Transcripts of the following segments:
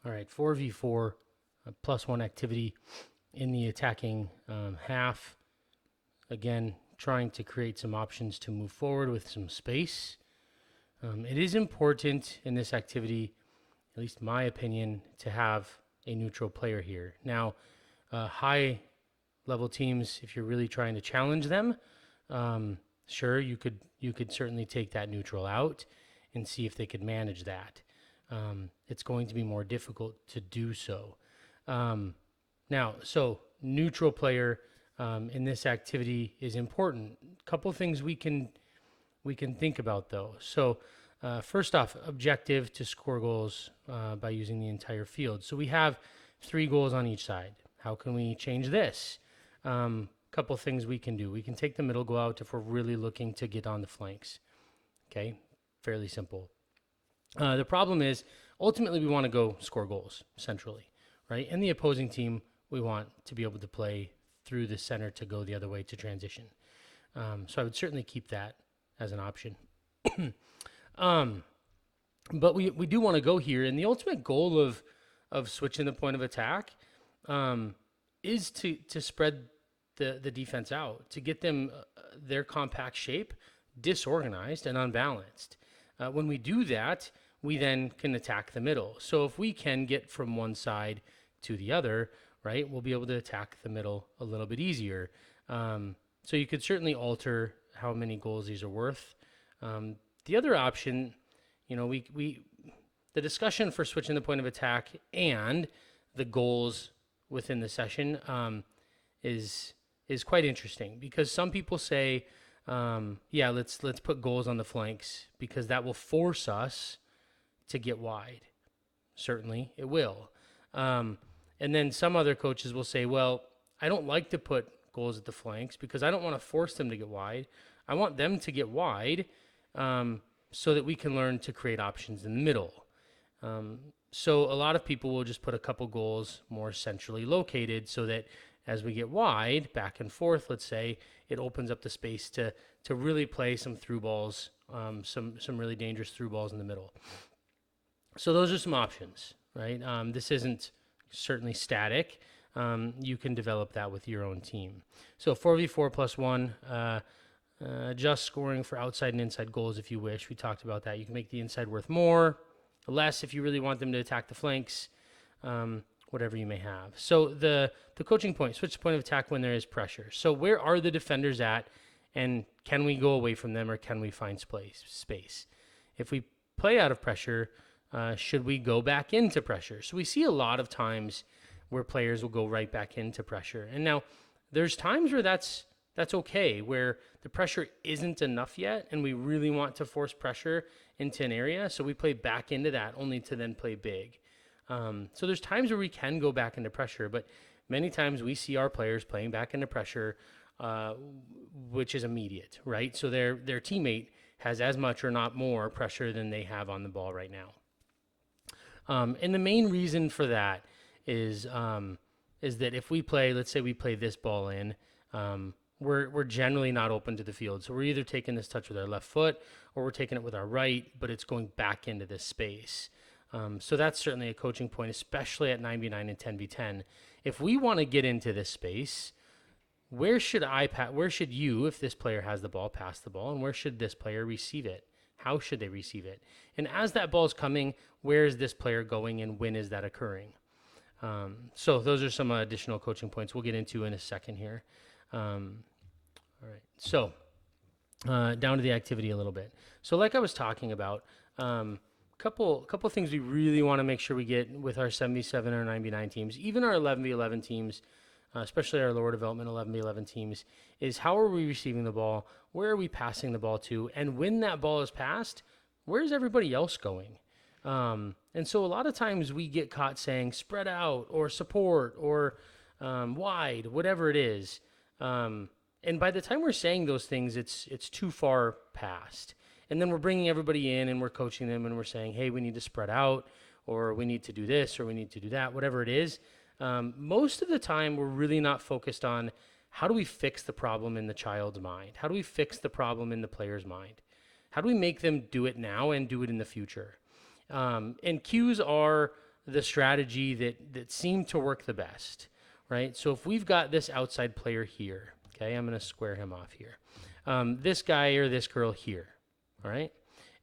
All right, 4v4 +1 activity in the attacking half. Again, trying to create some options to move forward with some space. It is important in this activity, at least my opinion, to have a neutral player here. Now, high level teams, if you're really trying to challenge them, sure, you could certainly take that neutral out and see if they could manage that. It's going to be more difficult to do so. Now, so neutral player in this activity is important. A couple things we can think about though. So first off, objective to score goals by using the entire field. So we have 3 goals on each side. How can we change this? Couple things we can do. We can take the middle goal out if we're really looking to get on the flanks. Okay, fairly simple. The problem is ultimately we want to go score goals centrally, right? And the opposing team, we want to be able to play through the center to go the other way to transition. So I would certainly keep that as an option. But we do want to go here, and the ultimate goal of switching the point of attack is to spread the defense out, to get them their compact shape disorganized and unbalanced. When we do that, we then can attack the middle. So if we can get from one side to the other, right, we'll be able to attack the middle a little bit easier. So you could certainly alter how many goals these are worth. The other option, the discussion for switching the point of attack and the goals within the session is quite interesting, because some people say, let's put goals on the flanks because that will force us to get wide. Certainly, it will. And then some other coaches will say, well, I don't like to put goals at the flanks because I don't want to force them to get wide. I want them to get wide so that we can learn to create options in the middle. So a lot of people will just put a couple goals more centrally located so that as we get wide, back and forth, let's say, it opens up the space to really play some through balls, some really dangerous through balls in the middle. So those are some options, right? This isn't certainly static. You can develop that with your own team. So 4v4+1, just scoring for outside and inside goals if you wish. We talked about that. You can make the inside worth more, less if you really want them to attack the flanks, whatever you may have. So the coaching point, switch the point of attack when there is pressure. So where are the defenders at, and can we go away from them, or can we find space? If we play out of pressure, should we go back into pressure? So we see a lot of times where players will go right back into pressure. And now there's times where that's okay, where the pressure isn't enough yet and we really want to force pressure into an area. So we play back into that only to then play big. So there's times where we can go back into pressure, but many times we see our players playing back into pressure, which is immediate, right? So their teammate has as much or not more pressure than they have on the ball right now. And the main reason for that is that if we play, let's say we play this ball in, we're generally not open to the field. So we're either taking this touch with our left foot or we're taking it with our right, but it's going back into this space. So that's certainly a coaching point, especially at 9v9 and 10v10. If we want to get into this space, where should you, if this player has the ball, pass the ball, and where should this player receive it? How should they receive it? And as that ball is coming, where is this player going and when is that occurring? So those are some additional coaching points we'll get into in a second here. All right, so down to the activity a little bit. So like I was talking about, couple things we really want to make sure we get with our 7v7 or 9v9 teams, even our 11v11 teams, especially our lower development 11v11 teams, is how are we receiving the ball? Where are we passing the ball to? And when that ball is passed, where's everybody else going? And so a lot of times we get caught saying spread out or support or wide, whatever it is. And by the time we're saying those things, it's too far past. And then we're bringing everybody in and we're coaching them and we're saying, hey, we need to spread out, or we need to do this, or we need to do that, whatever it is. Most of the time, we're really not focused on how do we fix the problem in the child's mind? How do we fix the problem in the player's mind? How do we make them do it now and do it in the future? And cues are the strategy that seemed to work the best, right? So if we've got this outside player here, okay, I'm going to square him off here. This guy or this girl here, all right?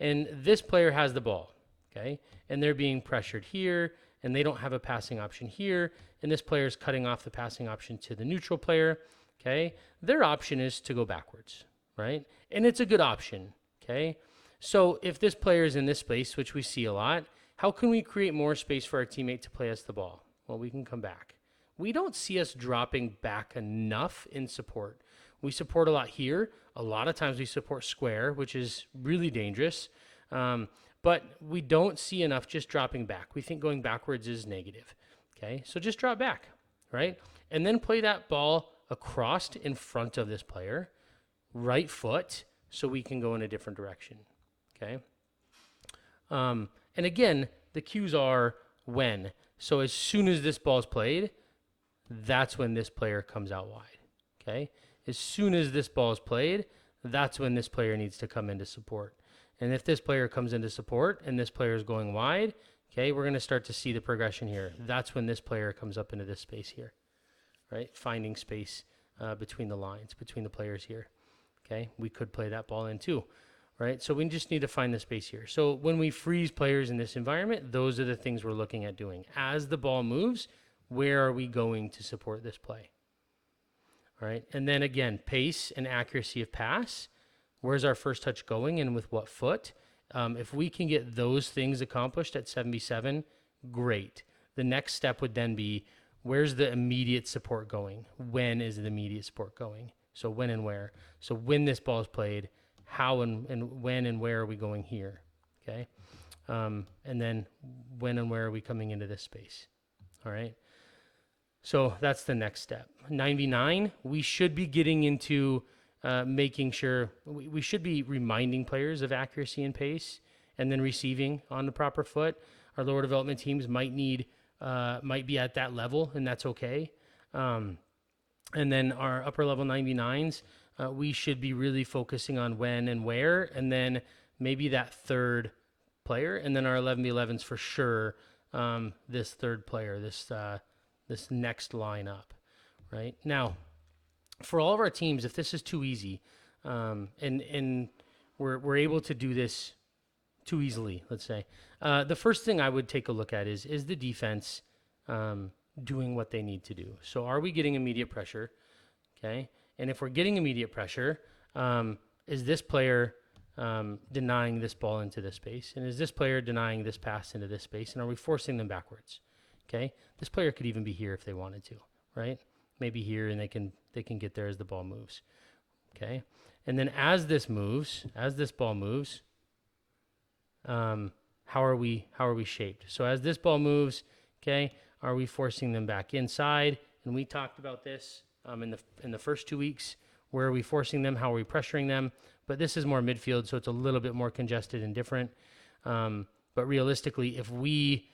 And this player has the ball, okay? And they're being pressured here, and they don't have a passing option here, and this player is cutting off the passing option to the neutral player, okay? Their option is to go backwards, right? And it's a good option, okay? So if this player is in this space, which we see a lot, how can we create more space for our teammate to play us the ball? Well, we can come back. We don't see us dropping back enough in support. We support a lot here. A lot of times we support square, which is really dangerous. But we don't see enough just dropping back. We think going backwards is negative. Okay, so just drop back, right? And then play that ball across in front of this player, right foot, so we can go in a different direction. Okay. And again, the cues are when. So as soon as this ball is played, that's when this player comes out wide. Okay. As soon as this ball is played, that's when this player needs to come into support. And if this player comes into support and this player is going wide, okay, we're going to start to see the progression here. That's when this player comes up into this space here, right? Finding space between the lines, between the players here. Okay, we could play that ball in too, right? So we just need to find the space here. So when we freeze players in this environment, those are the things we're looking at doing. As the ball moves, where are we going to support this play? All right, and then again, pace and accuracy of pass. Where's our first touch going and with what foot? If we can get those things accomplished at 77, great. The next step would then be, where's the immediate support going? When is the immediate support going? So when and where? So when this ball is played, how and when and where are we going here? Okay, and then when and where are we coming into this space? All right. So that's the next step. 99, we should be getting into making sure, we should be reminding players of accuracy and pace and then receiving on the proper foot. Our lower development teams might be at that level, and that's okay. And then our upper level 99s, we should be really focusing on when and where, and then maybe that third player, and then our 11v11s for sure, this third player, this next line up, right? Now, for all of our teams, if this is too easy, and we're able to do this too easily, let's say, the first thing I would take a look at is the defense doing what they need to do? So are we getting immediate pressure? Okay, and if we're getting immediate pressure, is this player denying this ball into this space? And is this player denying this pass into this space? And are we forcing them backwards? Okay, this player could even be here if they wanted to, right? Maybe here, and they can get there as the ball moves. Okay, and then as this ball moves, how are we shaped? So as this ball moves, okay, are we forcing them back inside? And we talked about this in the first 2 weeks. Where are we forcing them? How are we pressuring them? But this is more midfield, so it's a little bit more congested and different. But realistically, if we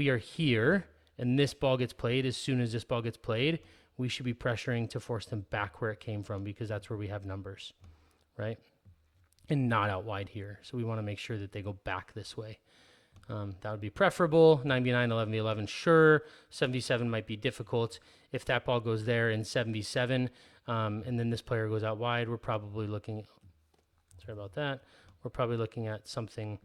are here and this ball gets played, as soon as this ball gets played, we should be pressuring to force them back where it came from, because that's where we have numbers, right? And not out wide here. So we want to make sure that they go back this way. That would be preferable. 99, 11v11, sure. 77 might be difficult. If that ball goes there in 77, and then this player goes out wide, we're probably looking, sorry about that, we're probably looking at something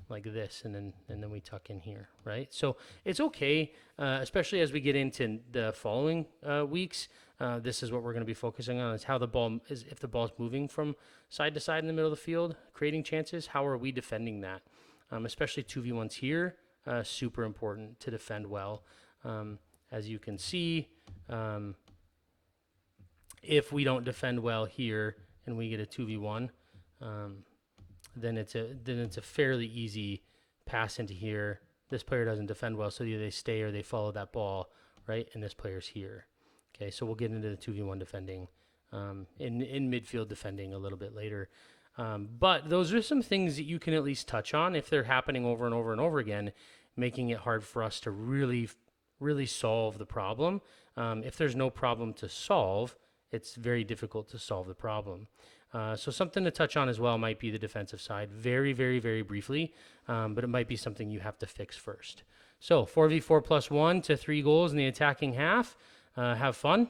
like this, and then we tuck in here, right? So it's okay, especially as we get into the following weeks. This is what we're going to be focusing on, is how the ball is, if the ball is moving from side to side in the middle of the field, creating chances, how are we defending that? Especially 2v1s here, super important to defend well. As you can see, if we don't defend well here and we get a 2v1, then it's a fairly easy pass into here. This player doesn't defend well, so either they stay or they follow that ball, right? And this player's here. Okay, so we'll get into the 2v1 defending, in midfield defending a little bit later. But those are some things that you can at least touch on if they're happening over and over and over again, making it hard for us to really solve the problem. If there's no problem to solve, it's very difficult to solve the problem. So something to touch on as well might be the defensive side, very, very, very briefly, but it might be something you have to fix first. So 4v4+1 to 3 goals in the attacking half. Have fun.